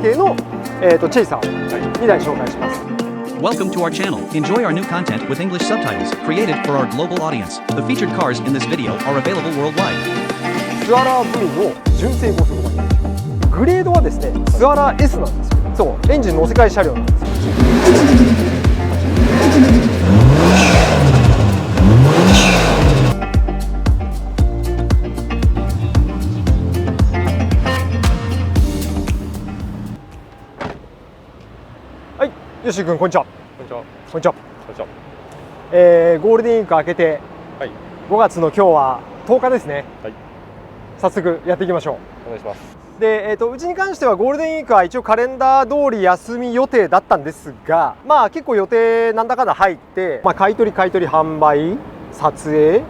系の、チェイサーを2台紹介します。Welcome to our channel. Enjoy our new content with English subtitles created for our global audience. The featured cars in this video are available worldwide. スアラー V の純正5速バネ。グレードはですね、スアラー S なんですよ。そう、エンジン乗せ替え車両なんですよ。はい、よし君こんにちは。こんにちは。こんにちは。こんにちは。ゴールデンウィーク明けて、はい。5月の今日は10日ですね。はい。早速やっていきましょお願いします。う。で、うちに関してはゴールデンウィークは一応カレンダー通り休み予定だったんですが、まあ結構予定なんだかんだ入って、まあ買い取り販売、撮影、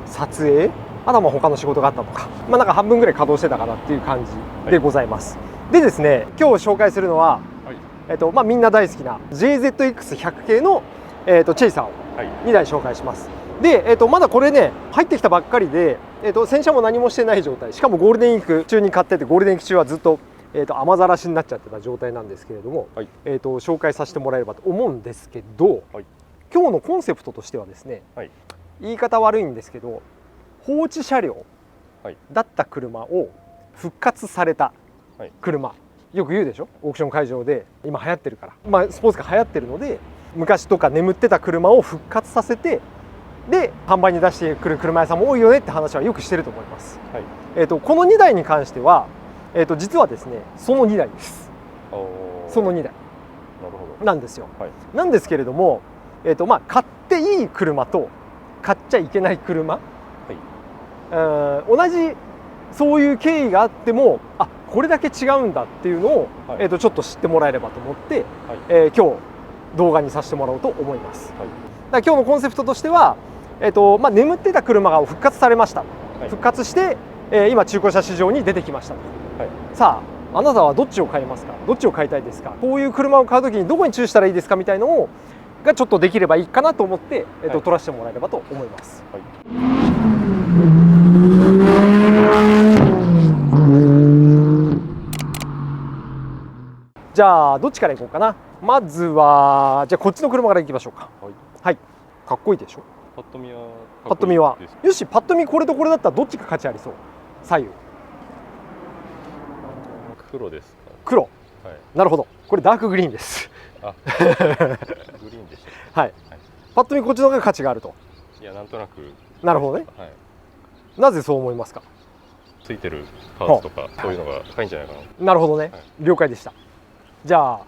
あとはまあ他の仕事があったとか、まあなんか半分ぐらい稼働してたかなっていう感じでございます。はい、でですね、今日紹介するのは、はい、まあみんな大好きな JZX100 系のチェイサーを2台紹介します。で、まだこれね入ってきたばっかりで、洗車も何もしてない状態、しかもゴールデンウィーク中に買ってて、ゴールデンウィーク中はずっと、雨ざらしになっちゃってた状態なんですけれども、はい、紹介させてもらえればと思うんですけど、はい、今日のコンセプトとしてはですね、はい、言い方悪いんですけど、放置車両だった車を復活された車、よく言うでしょ、オークション会場で今流行ってるから、まあ、スポーツカー流行ってるので、昔とか眠ってた車を復活させて、で販売に出してくる車屋さんも多いよねって話はよくしてると思います。はい、この2台に関しては、実はですねその2台です。その2台なんですよ。はい、なんですけれども、まあ、買っていい車と買っちゃいけない車、はい、同じそういう経緯があっても、あ、これだけ違うんだっていうのを、はい、ちょっと知ってもらえればと思って、はい、今日動画にさせてもらおうと思います。はい、だから今日のコンセプトとしては、まあ、眠ってた車が復活されました、はい、復活して、今中古車市場に出てきました、はい、さああなたはどっちを買いますか、どっちを買いたいですか、こういう車を買うときにどこに注意したらいいですかみたいなのがちょっとできればいいかなと思って、はい、撮らせてもらえればと思います。はい、じゃあどっちからいこうかな。まずはじゃあこっちの車からいきましょうか。はい、はい、かっこいいでしょ。パッと見はよし、パッと見これとこれだったらどっちが価値ありそう。左右黒ですか。黒、はい、なるほど。これダークグリーンです。あグリーンでした。はい、はい、パッと見こっちの方が価値があると。いや、なんとなく。なるほどね。はい、なぜそう思いますか。ついてるパーツとかそういうのが高いんじゃないかな。なるほどね、はい、了解でした。じゃあ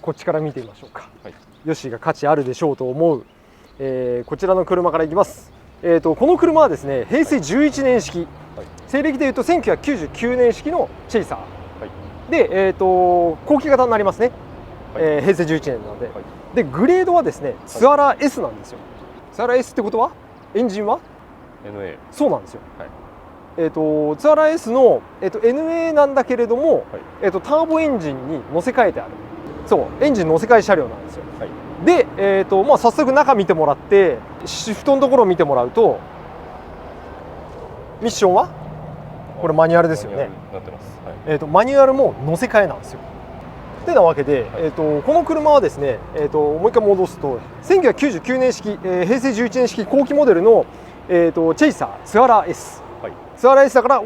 こっちから見てみましょうか。はい、ヨッシーが価値あるでしょうと思う、こちらの車からいきます。この車はですね平成11年式、はい、西暦でいうと1999年式のチェイサー、はい、で、後期型になりますね。はい、平成11年なので、はい、でグレードはですねスアラ S なんですよ。スアラ S ってことはエンジンは NA。 そうなんですよ。はい、ツアラ S の、NA なんだけれども、はい、ターボエンジンに乗せ替えてある、そうエンジン乗せ替え車両なんですよ。はい、で、まあ、早速中見てもらってシフトのところを見てもらうと、ミッションはこれマニュアルですよね。マニュアルも乗せ替えなんですよ。ってなわけで、はい、この車はですね、もう一回戻すと1999年式、平成11年式後期モデルの、チェイサーツアラ S、はい、ツアラ S だから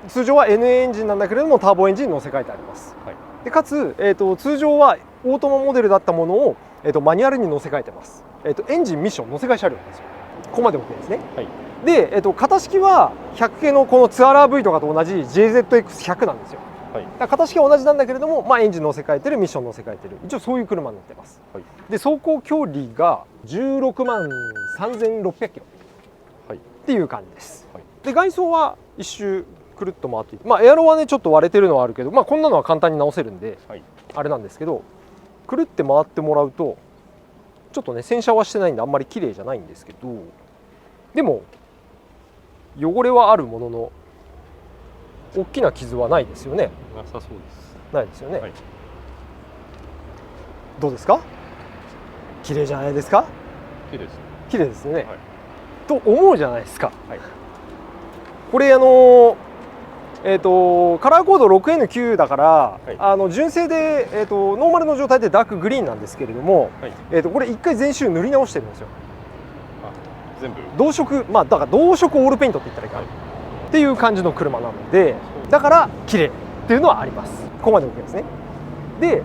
通常は NA エンジンなんだけれどもターボエンジンに乗せ替えてあります。はい、でかつ、通常はオートマモデルだったものを、マニュアルに乗せ替えてます。エンジンミッション乗せ替え車両なんですよ。ここまで OK ですね。はい、で、型式は100系のこのツアラー V とかと同じ JZX100 なんですよ。はい、型式は同じなんだけれども、まあ、エンジン乗せ替えてる、ミッション乗せ替えてる、一応そういう車になってます。はい、で走行距離が16万3600キロ、はい、っていう感じです。はい、で外装は一周くるっと回っていて、まあ、エアロはねちょっと割れてるのはあるけど、まあ、こんなのは簡単に直せるんで、はい、あれなんですけど、くるって回ってもらうとちょっとね洗車はしてないんであんまり綺麗じゃないんですけど、でも汚れはあるものの大きな傷はないですよね。なさそうです。ないですよね。はい、どうですか。綺麗じゃないですか。綺麗です。綺麗ですよね。はい、と思うじゃないですか。はい、これカラーコード 6N9 だから、はい純正で、ノーマルの状態でダークグリーンなんですけれども、はいこれ1回全周塗り直してるんですよ。全部同色、まあだから同色オールペイントって言ったらいいかな、っていう感じの車なので、だから綺麗っていうのはあります。ここまで OK ですね。で、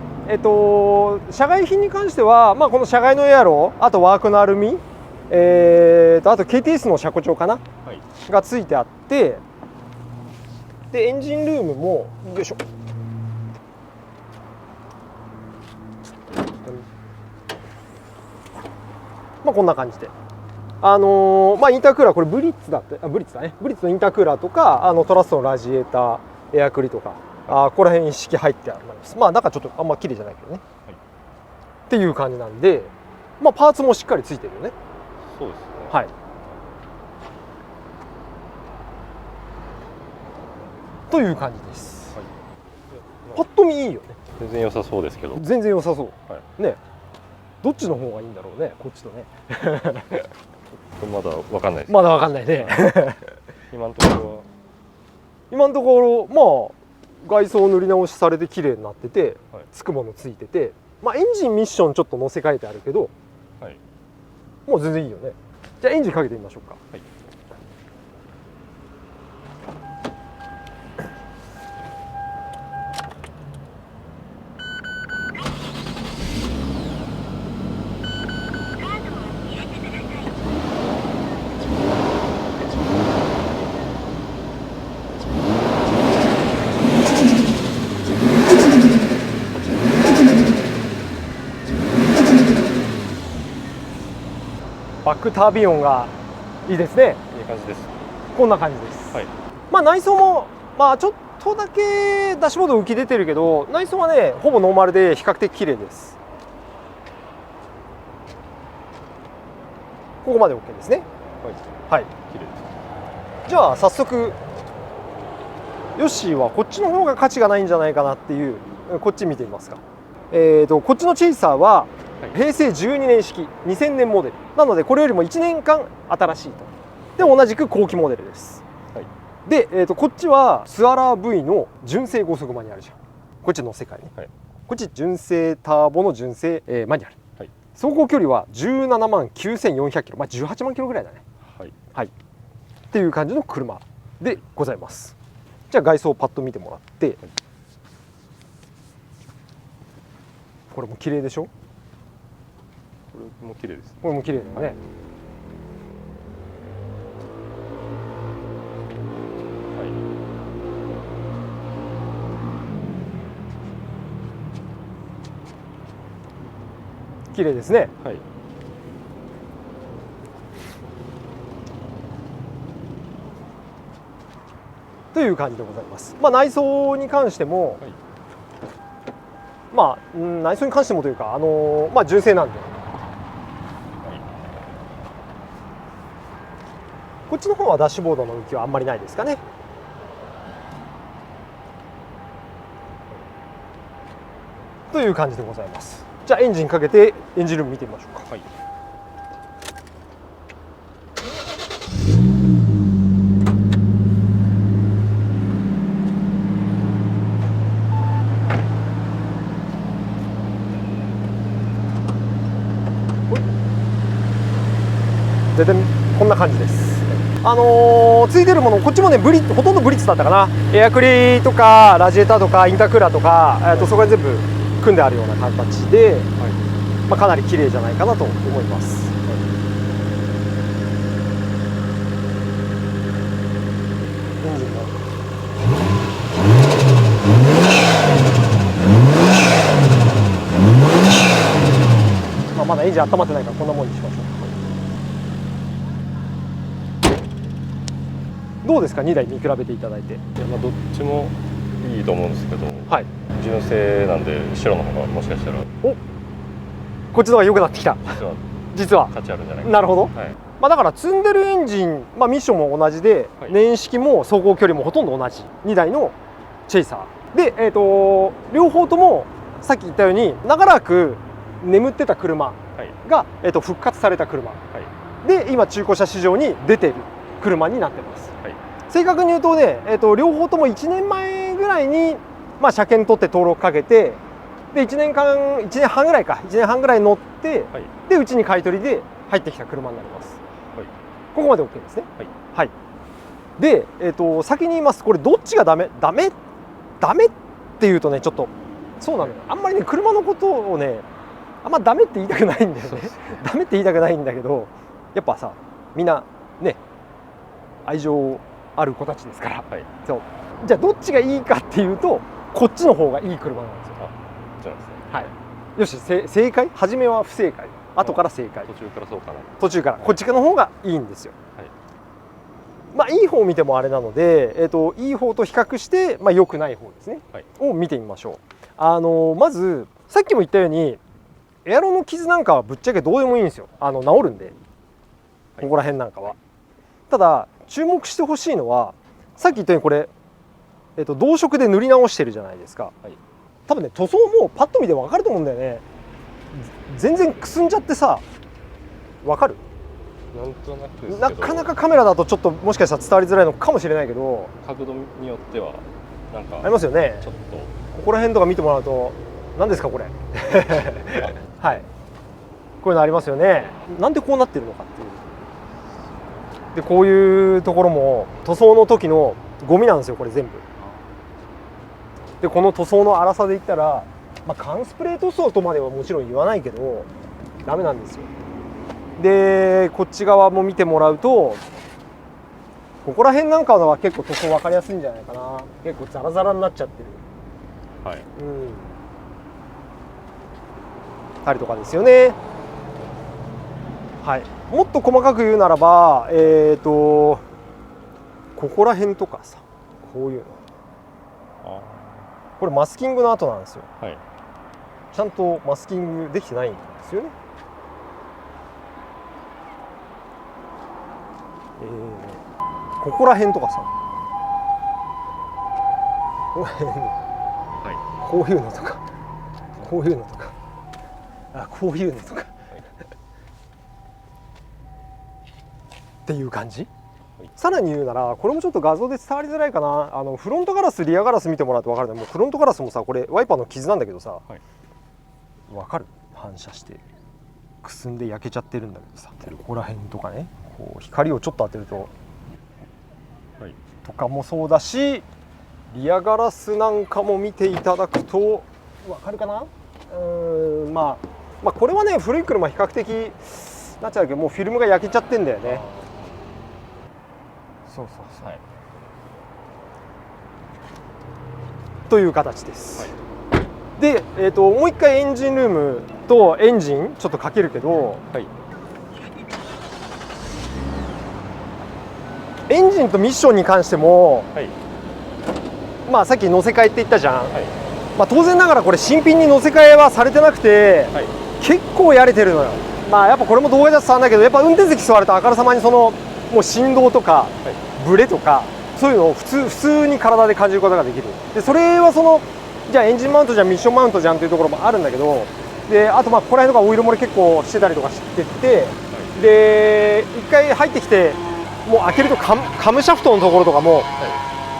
車外品に関しては、まあ、この車外のエアロ、あとワークのアルミ、あと KTS の車庫帳かなはいがついてあって、でエンジンルームもよいしょ、まあこんな感じで、まあ、インタークーラー、これブリッツだって、ブリッツだね、ブリッツのインタークーラーとか、トラストのラジエーター、エアクリとか、ここら辺一式入ってあります。まあ中ちょっとあんま綺麗じゃないけどね、はいっていう感じなんで、まあ、パーツもしっかりついてるよね。そうですね。はい。という感じです。はいパッと見いいよね。全然良さそうですけど。全然良さそう。はね。どっちの方がいいんだろうね、こっちとね。まだわかんないです。まだわかんないね。今のところは今のところ、まあ外装塗り直しされて綺麗になってて、はいつくものついてて、まあエンジンミッションちょっと載せ替えてあるけど、はいもう全然いいよね。じゃあエンジンかけてみましょうか。はいバックタービン音がいいですね。いい感じです。こんな感じです。はいまあ内装も、まあちょっとだけダッシュボード浮き出てるけど、内装はねほぼノーマルで比較的綺麗です。ここまで OK ですね。はいはい。綺麗です。じゃあ早速、ヨッシーはこっちの方が価値がないんじゃないかなっていう、こっち見てみますか。こっちのチェイサーは平成12年式2000年モデルなので、これよりも1年間新しいと。で同じく後期モデルです。はいで、こっちはスアラー V の純正5速マニュアルじゃん。こっちの世界ね、はいこっち純正ターボの純正、マニュアル、はい、走行距離は17万9400キロ、まあ、18万キロぐらいだね。はいはい、っていう感じの車でございます。じゃあ外装をパッと見てもらって、これも綺麗でしょ。これも綺麗です。これも綺麗だよね。はい綺麗ですね。はいという感じでございます。まあ、内装に関しても、はいまあ、内装に関してもというか、まあ、純正なんで、こっちの方はダッシュボードの浮きはあんまりないですかね。という感じでございます。じゃあエンジンかけてエンジンルーム見てみましょうか。はいででんこんな感じです。ついてるもの、こっちもねほとんどブリッツだったかな。エアクリとかラジエーターとかインタークーラーとか、そこが全部組んであるような形で、まあ、かなり綺麗じゃないかなと思います。エンジンもまあ、まだエンジン温まってないからこんなもんにしましょう。どうですか、2台見比べていただいて。いやまあどっちもいいと思うんですけど、はい、純正なんで白の方がもしかしたらこっちの方が良くなってきた。実は実は価値あるんじゃないかなるほど、はいまあ、だから積んでるエンジン、まあ、ミッションも同じで、はい年式も走行距離もほとんど同じ2台のチェイサーで、両方ともさっき言ったように長らく眠ってた車はいが、復活された車はいで、今中古車市場に出てる車になってます。はい正確に言うとね、両方とも1年前ぐらいに、まあ、車検取って登録かけて、で1年半ぐらいか、1年半ぐらい乗って、はい、でうちに買い取りで入ってきた車になります。はい、ここまで OK ですね。はい、はい、で、先に言います。これどっちがダメっていうとね、ちょっとそうなのよ。あんまりね、車のことをね、あんまダメって言いたくないんだよね。ダメって言いたくないんだけど、やっぱさ、みんなね、愛情ある子たちですから、はい、そうじゃあどっちがいいかっていうと、こっちの方がいい車なんですよ。そうなんですね。はい、よし、正解、初めは不正解、後から正解、途中からそうかな。途中からこっちの方がいいんですよ。はい、まあいい方を見てもあれなので、いい方と比較して、まあ、良くない方ですね、はい、をを見てみましょう。まずさっきも言ったように、エアロの傷なんかはぶっちゃけどうでもいいんですよ。治るんで、ここら辺なんかは。ただ注目してほしいのは、さっき言ったようにこれ、同色で塗り直してるじゃないですか。はい、多分ね、塗装もパッと見て分かると思うんだよね。全然くすんじゃってさ、分かる？なんとなくですけど、なかなかカメラだとちょっともしかしたら伝わりづらいのかもしれないけど、角度によってはなんかありますよね。ちょっとここら辺とか見てもらうと、何ですかこれはい、こういうのありますよね。なんでこうなってるのかっていう。でこういうところも塗装の時のゴミなんですよ、これ全部。でこの塗装の粗さで言ったら、まあ、缶スプレー塗装とまではもちろん言わないけどダメなんですよ。でこっち側も見てもらうと、ここら辺なんかは結構塗装分かりやすいんじゃないかな。結構ザラザラになっちゃってる、はい、たりとかですよね。はい、もっと細かく言うならば、ここら辺とかさ、こういうの、これマスキングの後なんですよ。はい、ちゃんとマスキングできてないんですよね。ここら辺とかさ、ここら辺、はい、こういうのとか、こういうのとか、こういうのとか、っていう感じ。さらに言うなら、これもちょっと画像で伝わりづらいかな。フロントガラス、リアガラス見てもらうと分かるんだけど、フロントガラスもさ、これワイパーの傷なんだけどさ、はい、分かる？反射してくすんで焼けちゃってるんだけどさ、ここら辺とかね、こう光をちょっと当てると、はい、とかもそうだし、リアガラスなんかも見ていただくと分かるかな。まあこれはね、古い車比較的なっちゃうけど、もうフィルムが焼けちゃってんだよね。そう、はい、という形です。はい、で、もう一回エンジンルームとエンジンちょっとかけるけど、はい、エンジンとミッションに関しても、はい、まあさっき乗せ替えって言ったじゃん。はい、まあ当然ながらこれ新品に乗せ替えはされてなくて、はい、結構やれてるのよ。まあやっぱこれも動画じゃ伝わるんだけど、やっぱ運転席座るとあからさまにそのもう振動とか、はい、ブレとかそういうのを普通に体で感じることができる。でそれはそのじゃあエンジンマウントじゃん、ミッションマウントじゃんっていうところもあるんだけど、であとまあここら辺とかオイル漏れ結構してたりとかしてて、はい、で一回入ってきてもう開けるとカムシャフトのところとかも、は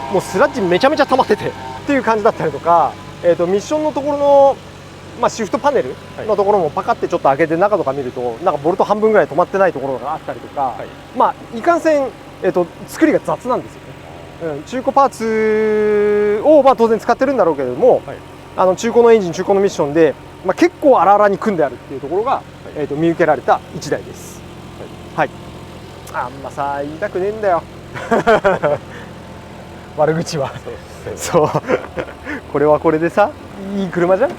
い、もうスラッジめちゃめちゃ溜まっててっていう感じだったりとか、ミッションのところの、まあ、シフトパネルのところもパカってちょっと開けて中とか見るとなんかボルト半分ぐらい止まってないところがあったりとか、はい、まあいかんせん、作りが雑なんですよね。中古パーツを、まあ、当然使ってるんだろうけれども、はい、中古のエンジン、中古のミッションで、まあ、結構荒々に組んであるっていうところが、はい、見受けられた1台です。はい、はい、あんまさ言いたくねえんだよ悪口は。そうこれはこれでさいい車じゃんっ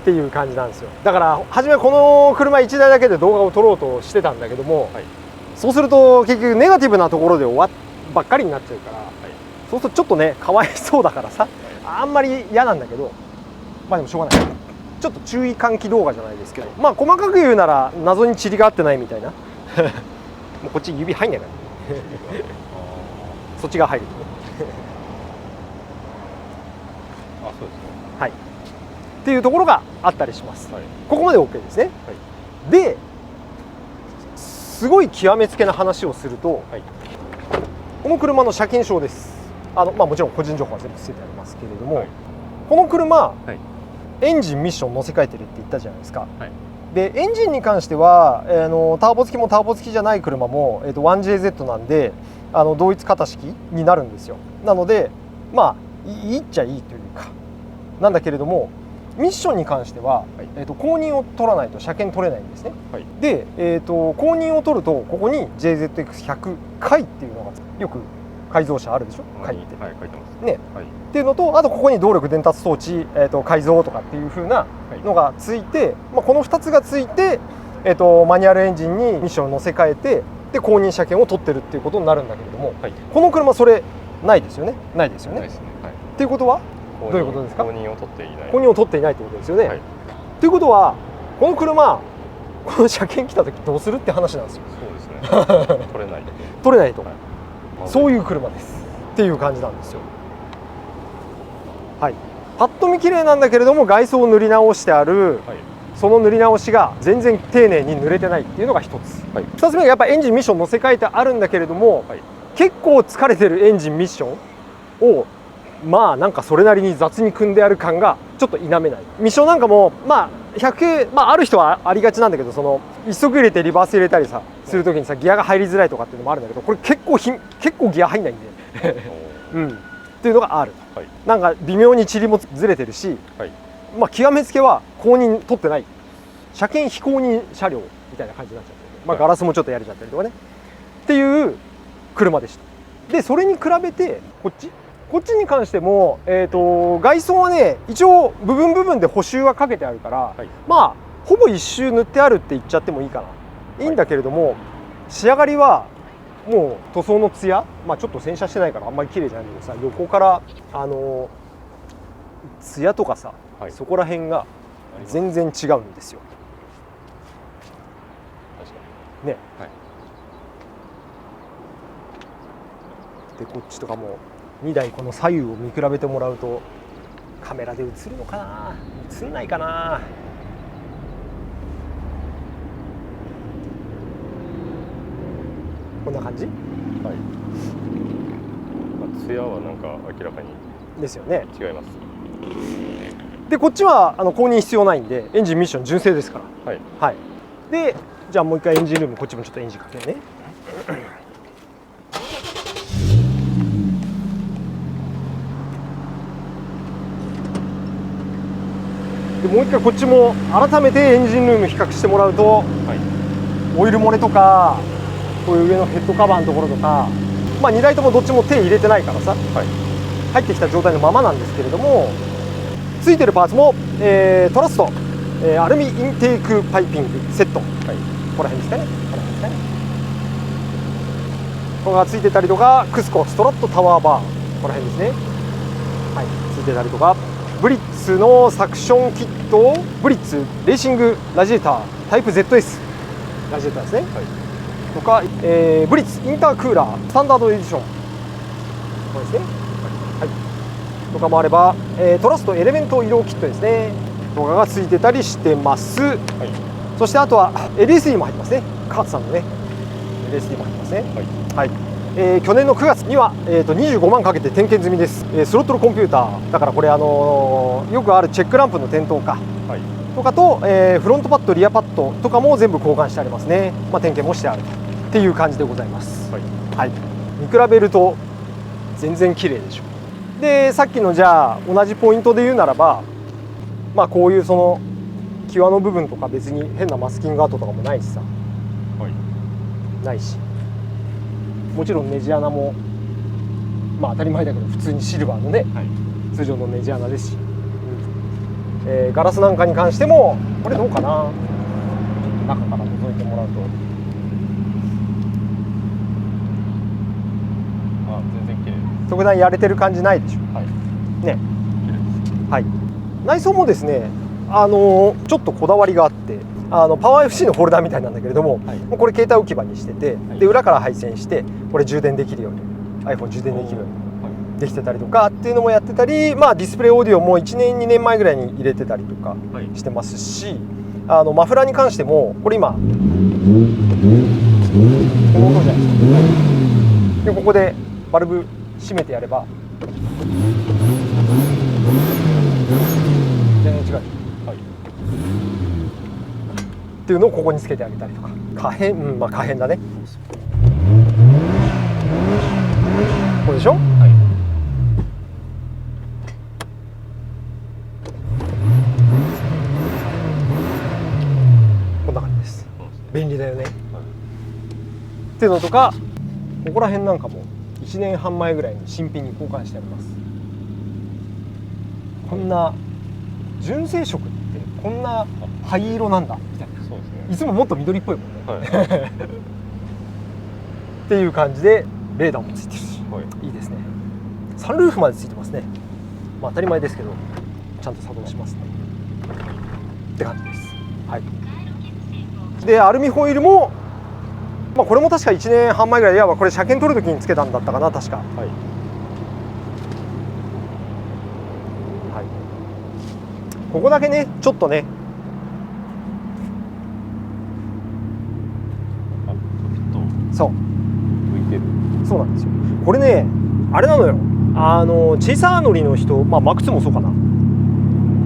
ていう感じなんですよ。だから初めこの車1台だけで動画を撮ろうとしてたんだけども、はい、そうすると結局ネガティブなところで終わばっかりになっちゃうから、はい、そうするとちょっとねかわいそうだからさ、あんまり嫌なんだけど、まあでもしょうがない。ちょっと注意喚起動画じゃないですけど、まあ細かく言うなら謎に塵が合ってないみたいなもうこっち指入んないからそっちが入るあ、そうですね。はい。っていうところがあったりします。はい、ここまで OK ですね。はい、で、すごい極めつけな話をすると、はい、の車の車検証です。もちろん個人情報は全部伏せてありますけれども、はい、この車、はい、エンジンミッション載せ替えてるって言ったじゃないですか。はい、でエンジンに関しては、ターボ付きもターボ付きじゃない車も、1JZ なんで同一型式になるんですよ。なのでいいっちゃいいというかなんだけれども、ミッションに関しては、公認を取らないと車検取れないんですね。はい、で、公認を取るとここに JZX100 回っていうのがよく改造車あるでしょ、回って、はい、書いてますね、はい、っていうのと、あとここに動力伝達装置、改造とかっていう風なのがついて、この2つがついて、マニュアルエンジンにミッションを乗せ替えて、で公認車検を取ってるっていうことになるんだけれども、はい、この車それないですよね。ないですよね。ないですね。はい、っていうことはどういうことですか？公認を取っていない。公認を取っていないってことですよね。はい、ということはこの車、この車検来た時どうするって話なんですよ。そうですね。取れない。取れないと、はい、そういいう車ですっていう感じなんですよ。はい。パッと見綺麗なんだけれども、外装を塗り直してある。はい、その塗り直しが全然丁寧に塗れてないっていうのが一つ、はい、2つ目がやっぱエンジンミッション乗せ替えてあるんだけれども、はい、結構疲れてるエンジンミッションをなんかそれなりに雑に組んである感がちょっと否めない。ミッションなんかも100系、ある人はありがちなんだけど、その一足入れてリバース入れたりさする時にさギアが入りづらいとかっていうのもあるんだけど、これ結構ギア入んないんでっていうのがある、はい、なんか微妙に塵もずれてるし、はい、極めつけは公認取ってない、車検非公認車両みたいな感じになっちゃって、ガラスもちょっとやれちゃったりとかねっていう車でした。でそれに比べてこっちに関しても、外装はね一応部分で補修はかけてあるから、はい、ほぼ一周塗ってあるって言っちゃってもいいかな、いいんだけれども、仕上がりはもう塗装のツヤ、ちょっと洗車してないからあんまり綺麗じゃないけどさ、横からツヤとかさ、はい、そこら辺が全然違うんですよ。確かにね、はい、でこっちとかも2台この左右を見比べてもらうと、カメラで映るのかな、映んないかな。こんな感じ、はい、ツヤはなんか明らかにですよね。違います。でこっちは公認必要ないんで、エンジンミッション純正ですから、はい、はい、でじゃあもう一回エンジンルーム、こっちもちょっとエンジンかけるね。でもう一回こっちも改めてエンジンルーム比較してもらうと、はい、オイル漏れとかこういう上のヘッドカバーのところとか、2台ともどっちも手入れてないからさ、はい、入ってきた状態のままなんですけれども、ついてるパーツも、トラスト、アルミインテークパイピングセット、はい、ここら辺ですかね、これがついてたりとか、クスコストラットタワーバー、ここら辺ですね、はい、ついてたりとか、ブリッツのサクションキット、ブリッツレーシングラジエータータイプ ZS ラジエーターですね、はい、とか、ブリッツインタークーラースタンダードエディション、これですね、はい、とかもあれば、トラストエレメント色キットですねとかがついてたりしてます、はい、そしてあとは LSD も入ってますね、カーツさんのね LSD も入ってますね、はい、はい、去年の9月には、25万かけて点検済みです、スロットルコンピューターだから、これよくあるチェックランプの点灯か、はい、とかと、フロントパッドリアパッドとかも全部交換してありますね、点検もしてあるっていう感じでございます、はい、はい、見比べると全然綺麗でしょ。でさっきのじゃあ同じポイントで言うならば、こういうその際の部分とか別に変なマスキングアートとかもないしさ、はい、ないし、もちろんネジ穴も当たり前だけど普通にシルバーのね、はい、通常のネジ穴ですし、ガラスなんかに関してもこれどうかな、ちょっと中から覗いてもらうと、全然綺麗です。特段やれてる感じないでしょ、はい、ね、はい、内装もですね、ちょっとこだわりがあって、パワー FC のフォルダーみたいなんだけれども、はい、これ携帯置き場にしてて、はい、で裏から配線してこれ充電できるように iPhone 充電できるようにできてたりとかっていうのもやってたり、ディスプレイオーディオも1年2年前ぐらいに入れてたりとかしてますし、はい、マフラーに関してもこれ今この音じゃないですか、でここでバルブ閉めてやれば全然違う、はい。っていうのをここにつけてあげたりとか、可変、まあ可変だね。これでしょ。はい。こんな感じです。そうですね。便利だよね。はい。っていうのとか、ここら辺なんかも1年半前ぐらいに新品に交換してあります。こんな純正色ってこんな灰色なんだみたいな。そうですね。いつももっと緑っぽいもんね。はい。っていう感じでレーダーもついてるし、はい。いいですね。サンルーフまでついてますね。まあ当たり前ですけど、ちゃんと作動しますね。って感じです。はい。でアルミホイルも、まあこれも確か1年半前ぐらい、いやこれ車検取る時につけたんだったかな、確か。はい。はい。ここだけね、ちょっとね、あ、ちょっそうと浮いてる。そうなんですよ。これね、あれなのよ。チェイサー乗りの人、まあマックスもそうかな。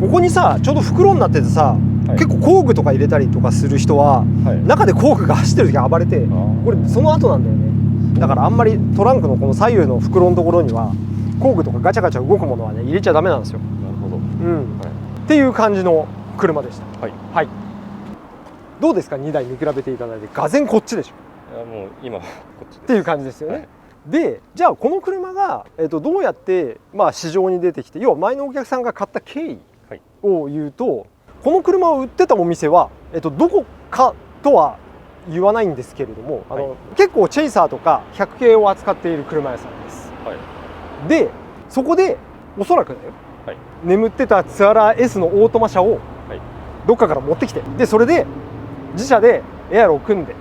ここにさ、ちょうど袋になっててさ、はい結構工具とか入れたりとかする人は、はい。中で工具が走ってる時暴れて、これその後なんだよね。だからあんまりトランクのこの左右の袋のところには工具とかガチャガチャ動くものはね入れちゃダメなんですよ。なるほど。うん。はい。っていう感じの車でした。はい。はい。どうですか、2台見比べていただいて、がぜんこっちでしょいやもう今こっちです。っていう感じですよね。はい。で、じゃあこの車が、どうやって、まあ、市場に出てきて、要は前のお客さんが買った経緯はい。を言うと、この車を売ってたお店は、どこかとは言わないんですけれども、はい、結構チェイサーとか100系を扱っている車屋さんです。はい。でそこでおそらくだよ、はい。眠ってたツアラ S のオートマ車をはい。どっかから持ってきて、でそれで自社でエアロを組んで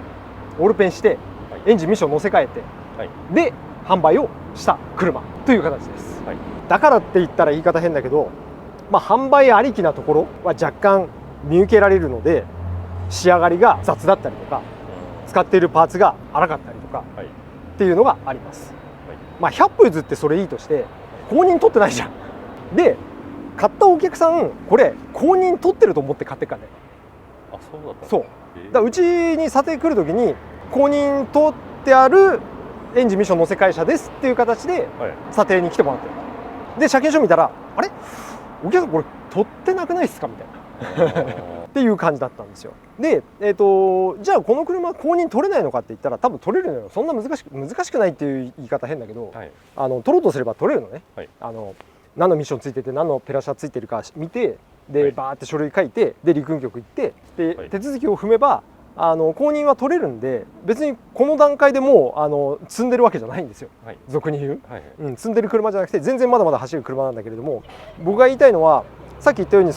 オールペンしてはい。エンジンミッション乗せ替えて、はい。で販売をした車という形です。はい。だからって言ったら言い方変だけど、まあ、販売ありきなところは若干見受けられるので、仕上がりが雑だったりとか使っているパーツが荒かったりとかはい。っていうのがあります。はい。まあ100歩譲ってそれいいとして公認取ってないじゃん。で買ったお客さんこれ公認取ってると思って買ってっからね。あ、そうだったんですか。そうだからうちに査定来る時に公認取ってあるエンジンミッション乗せ替え車ですっていう形ではい。査査定に来てもらってる。で車検証見たらあれお客さんこれ取ってなくないですかみたいなっていう感じだったんですよ。で、じゃあこの車公認取れないのかって言ったら多分取れるのよ。そんな難しくないっていう言い方変だけど、はい。取ろうとすれば取れるのね。はい。何のミッションついてて何のペラシャついてるか見て、で、はいバーって書類書いて、で陸運局行ってで、はい、手続きを踏めば公認は取れるんで、別にこの段階でもう積んでるわけじゃないんですよ、はい。俗に言う、はい。積んでる車じゃなくて全然まだまだ走る車なんだけれども、僕が言いたいのはさっき言ったように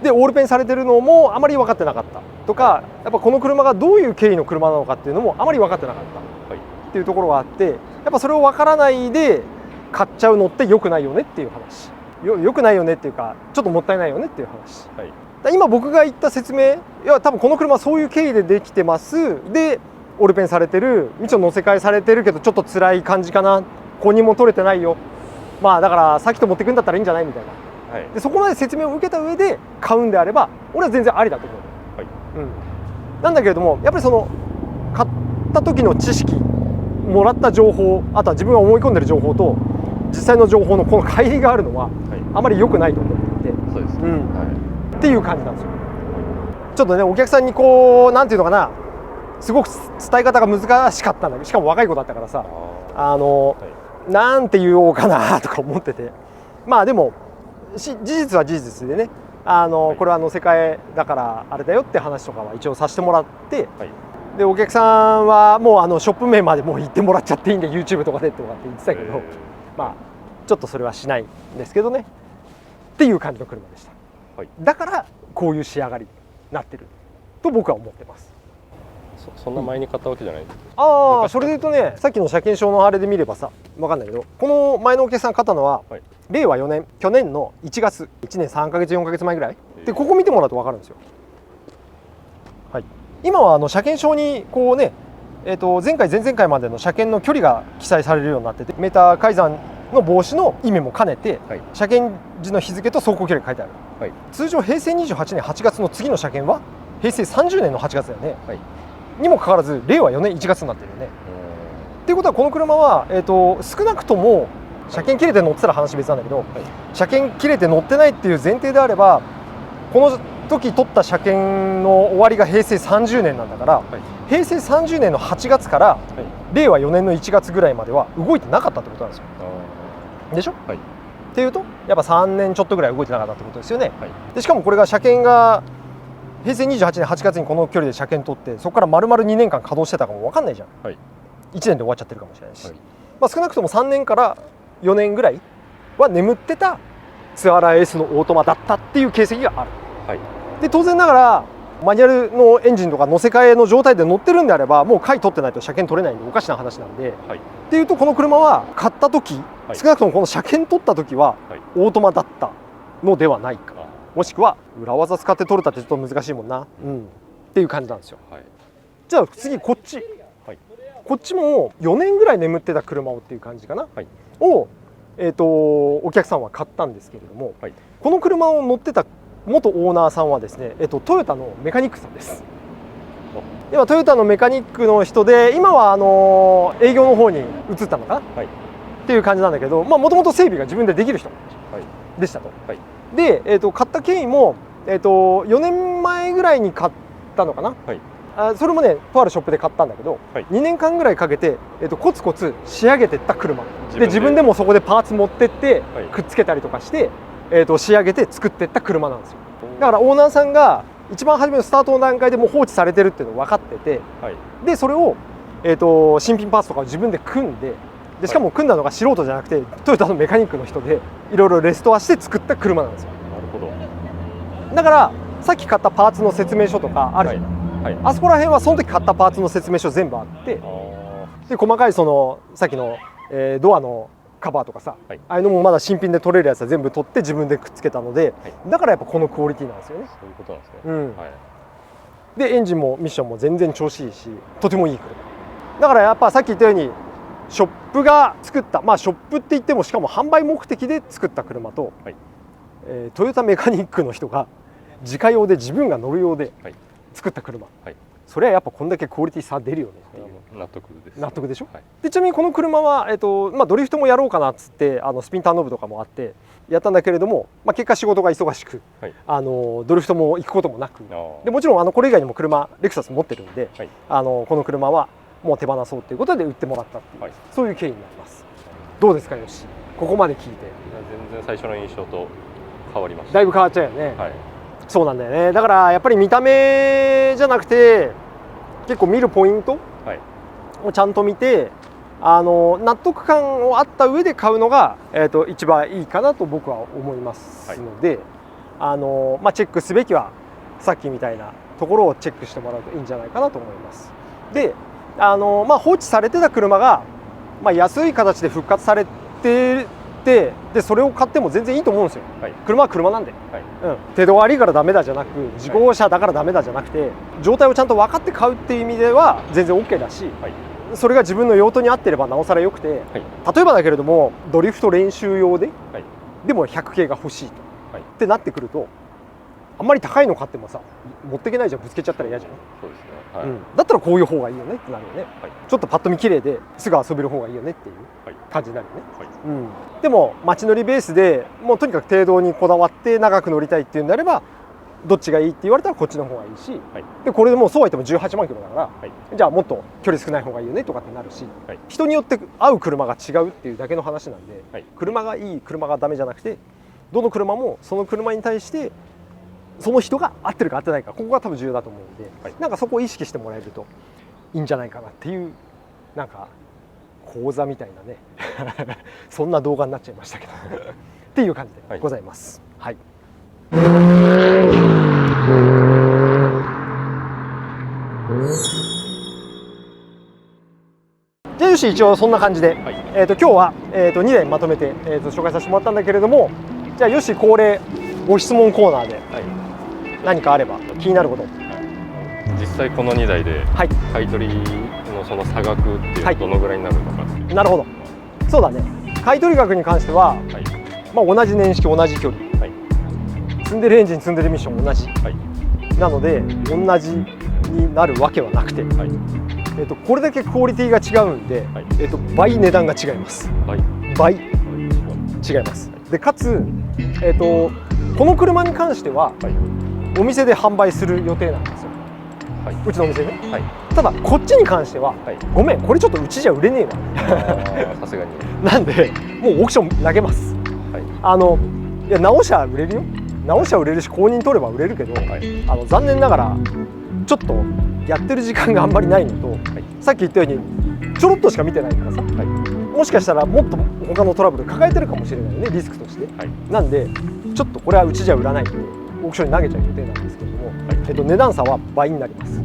でオールペンされてるのもあまり分かってなかったとか、やっぱこの車がどういう経緯の車なのかっていうのもあまり分かってなかったっていうところがあって、やっぱそれを分からないで買っちゃうのって良くないよねっていう話。良くないよねっていうか、ちょっともったいないよねっていう話。はい。今僕が言った説明、いや多分この車はそういう経緯でできてます。でオールペンされてる、ミッション乗せ替えされてるけどちょっと辛い感じかな、公認も取れてないよ、まあだからさっきと持ってくんだったらいいんじゃないみたいな。はい。でそこまで説明を受けた上で買うんであれば俺は全然ありだと思う。はい。なんだけれども、やっぱり買った時の知識、もらった情報、あとは自分が思い込んでる情報と実際の情報のこの乖離があるのは、はい。あまり良くないと思っていて、そうですね。はい。っていう感じなんですよ。ちょっとねお客さんにこうなんていうのかな、すごく伝え方が難しかったんだけど、しかも若い子だったからさ、なんて言おうかなとか思ってて、まあでも事実は事実でね、これは乗せ替えだからあれだよって話とかは一応させてもらって、はい。でお客さんはもうショップ名までもう言ってもらっちゃっていいんで YouTube とかでとかって言ってたけど、まあちょっとそれはしないんですけどねっていう感じの車でした。はい。だからこういう仕上がりになってると僕は思ってます。そんな前に買ったわけじゃないですか。ああ、それで言うとね、さっきの車検証のあれで見ればさ分かんないけど、この前のお客さん買ったのは、はい、令和4年去年の1月1年3ヶ月4ヶ月前ぐらいで、ここ見てもらうと分かるんですよ。はい、今は車検証にこうね、前回前々回までの車検の距離が記載されるようになってて、メーター改ざんの防止の意味も兼ねて、はい、車検時の日付と走行距離が書いてある、はい、通常平成28年8月の次の車検は平成30年の8月だよね、はい、にもかかわらず令和4年1月になってるよね。っていうことはこの車は、少なくとも車検切れて乗ってたら話別なんだけど、はい、車検切れて乗ってないっていう前提であれば、この時取った車検の終わりが平成30年なんだから、はい、平成30年の8月から、はい、令和4年の1月ぐらいまでは動いてなかったってことなんですよ。でしょ、はい、っていうとやっぱ3年ちょっとぐらい動いてなかったってことですよね。はい、でしかもこれが車検が平成28年8月にこの距離で車検取って、そこから丸々2年間稼働してたかも分かんないじゃん、はい、1年で終わっちゃってるかもしれないし、はい、まあ少なくとも3年から4年ぐらいは眠ってたツアラ S のオートマだったっていう形跡がある。はい、で当然ながらマニュアルのエンジンとか乗せ替えの状態で乗ってるんであれば、もう回取ってないと車検取れないんでおかしな話なんで、はい、っていうとこの車は買った時、はい、少なくともこの車検取った時はオートマだったのではないか、はい、もしくは裏技使って取れたってちょっと難しいもんな、うん、っていう感じなんですよ。はい、じゃあ次こっち、はい、こっちも4年ぐらい眠ってた車をっていう感じかな、はい、を、お客さんは買ったんですけれども、はい、この車を乗ってた元オーナーさんはですね、トヨタのメカニックさんです。今トヨタのメカニックの人で、今は営業の方に移ったのかな、はい、っていう感じなんだけど、もともと整備が自分でできる人でしたと。はい、で、買った経緯も、4年前ぐらいに買ったのかな、はい、それもねとあるショップで買ったんだけど、はい、2年間ぐらいかけて、コツコツ仕上げてった車で、自分でもそこでパーツ持ってって、はい、くっつけたりとかして、仕上げて作っていった車なんですよ。だからオーナーさんが一番初めのスタートの段階でもう放置されてるっていうの分かってて、はい、でそれを、新品パーツとかを自分で組んで、しかも組んだのが素人じゃなくてトヨタのメカニックの人でいろいろレストアして作った車なんですよ。なるほど。だからさっき買ったパーツの説明書とかあるじゃない、はいはい、あそこら辺はその時買ったパーツの説明書全部あって、で細かいそのさっきの、ドアのカバーとかさ、はい、ああいうのもまだ新品で取れるやつは全部取って自分でくっつけたので、はい、だからやっぱこのクオリティなんですよね。そういうことなんですね。うん、はい、でエンジンもミッションも全然調子いいし、とてもいい車だから、やっぱさっき言ったようにショップが作った、ショップって言ってもしかも販売目的で作った車と、はい、トヨタメカニックの人が自家用で自分が乗る用で作った車、はい、それはやっぱこんだけクオリティ差出るよねっていう納得です。納得でしょ、はい、でちなみにこの車は、ドリフトもやろうかなっつってスピンターノブとかもあってやったんだけれども、結果仕事が忙しく、はい、ドリフトも行くこともなく、でもちろんこれ以外にも車レクサス持ってるんで、はい、この車はもう手放そうということで売ってもらったっていう、はい、そういう経緯になります。どうですかよし、ここまで聞いて。全然最初の印象と変わりました。だいぶ変わっちゃうよね、はい、そうなんだよね。だからやっぱり見た目じゃなくて結構見るポイントをちゃんと見て、納得感をあった上で買うのが、一番いいかなと僕は思いますので、はい、チェックすべきはさっきみたいなところをチェックしてもらうといいんじゃないかなと思います。で、放置されてた車が、安い形で復活されてでそれを買っても全然いいと思うんですよ、はい、車は車なんで、はい、手度悪いからダメだじゃなく、自動車だからダメだじゃなくて、状態をちゃんと分かって買うっていう意味では全然 OK だし、はい、それが自分の用途に合ってればなおさら良くて、はい、例えばだけれどもドリフト練習用で、はい、でも100系が欲しいと、はい、ってなってくると、あんまり高いの買ってもさ持っていけないじゃん、ぶつけちゃったら嫌じゃん。そうですね、はい、だったらこういう方がいいよねってなるよね、はい、ちょっとパッと見綺麗ですぐ遊べる方がいいよねっていう感じになるよね、はい、でも街乗りベースでもうとにかく程度にこだわって長く乗りたいっていうんであればどっちがいいって言われたらこっちの方がいいし、はい、でこれでもうそうは言っても18万キロだから、はい、じゃあもっと距離少ない方がいいよねとかってなるし、はい、人によって合う車が違うっていうだけの話なんで、はい、車がいい車がダメじゃなくて、どの車もその車に対してその人が合ってるか合ってないか、ここが多分重要だと思うんで、はい、なんかそこを意識してもらえるといいんじゃないかなっていう、なんか講座みたいなねそんな動画になっちゃいましたけどっていう感じでございます。はい、じゃあよし、一応そんな感じで、はい、今日は、2台まとめて、紹介させてもらったんだけれども、じゃあよし恒例ご質問コーナーで、はい、何かあれば気になること、実際この2台で買い取りのその差額っていうはいどのぐらいになるのかっていう、なるほど。そうだね。買取額に関しては、はいまあ、同じ年式同じ距離、はい積んでるエンジン積んでるミッション同じはいなので同じになるわけはなくて、はいこれだけクオリティが違うんで、はい倍値段が違います。はい倍違う違います。でかつ、この車に関してははいお店で販売する予定なんですよ、はいうちのお店でね。はいただこっちに関しては、はいごめんこれちょっとうちじゃ売れねえさすがにわなんでもうオークション投げます。はいいや直しゃ売れるよ、直しゃ売れるし公認取れば売れるけど、はい残念ながらちょっとやってる時間があんまりないのと、さっき言ったようにちょろっとしか見てないからさ、もしかしたらもっと他のトラブル抱えてるかもしれないよね、リスクとして、はいなんでちょっとこれはうちじゃ売らないんでオークションに投げちゃう予定なんですけれども、値段差は倍になります。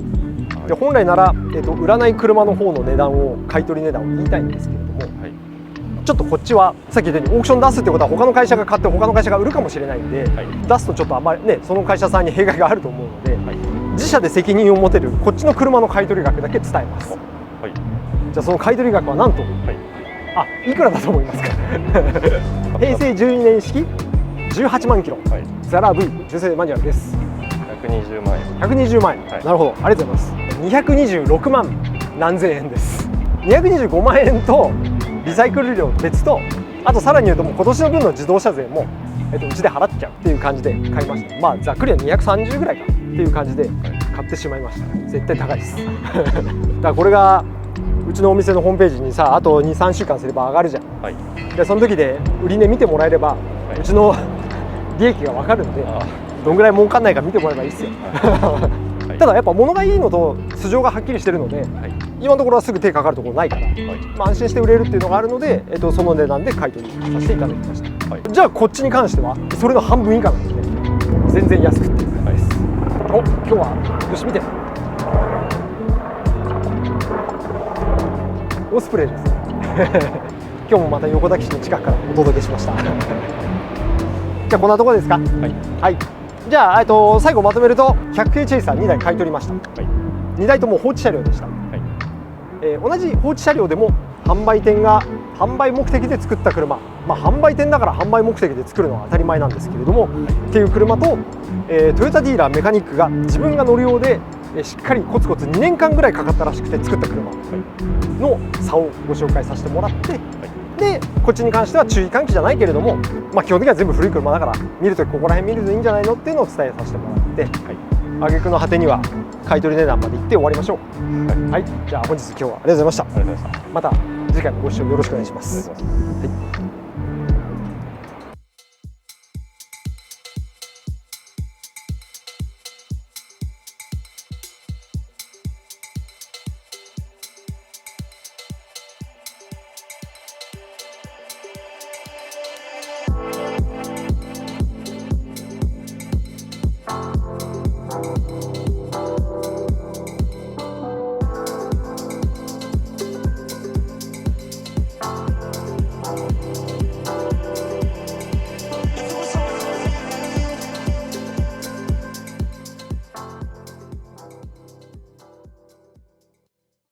で本来なら、売らない車の方の値段を買い取り値段を言いたいんですけれども、はいちょっとこっちはさっき言ったようにオークション出すってことは他の会社が買って他の会社が売るかもしれないんで、はい出すとちょっとあんまりねその会社さんに弊害があると思うので、はい自社で責任を持てるこっちの車の買い取り額だけ伝えます。はいじゃあその買い取り額はなんと、はいいくらだと思いますか平成12年式18万キロ、はいザラ V 純正マニュアルです。120万円120万円、はいなるほどありがとうございます。226万何千円です。225万円とリサイクル料別と、あとさらに言うともう今年の分の自動車税も、うちで払っちゃうっていう感じで買いました。まあざっくりは230ぐらいかっていう感じで買ってしまいました。絶対高いですだからこれがうちのお店のホームページにさあと 2,3 週間すれば上がるじゃん。はいでその時で売り値見てもらえれば、はいうちの利益が分かるんで、あどんぐらい儲かんないか見てもらえばいいっすよはいただやっぱ物がいいのと素性がはっきりしてるので、はい今のところはすぐ手かかるところないから、はいまあ、安心して売れるっていうのがあるので、その値段で買い取りさせていただきました、はいじゃあこっちに関してはそれの半分以下なんで全然安くっていう感じです。お今日はよし見てオスプレイです今日もまた横田基地の近くからお届けしましたじゃあこんなところですか。はいはいじゃあ、最後まとめると 100K チェイサー2台買い取りました、はい2台とも放置車両でした、同じ放置車両でも販売店が販売目的で作った車、まあ、販売店だから販売目的で作るのは当たり前なんですけれども、っていう車と、トヨタディーラーメカニックが自分が乗るようで、しっかりコツコツ2年間ぐらいかかったらしくて作った車の差をご紹介させてもらって、でこっちに関しては注意喚起じゃないけれども、まあ、基本的には全部古い車だから見るときここら辺見るといいんじゃないのっていうのを伝えさせてもらって、挙句の果てには買い取り値段まで行って終わりましょう。はい、じゃあ本日今日はありがとうございました。ありがとうございました。また次回もご視聴よろしくお願いします。お願いします。はい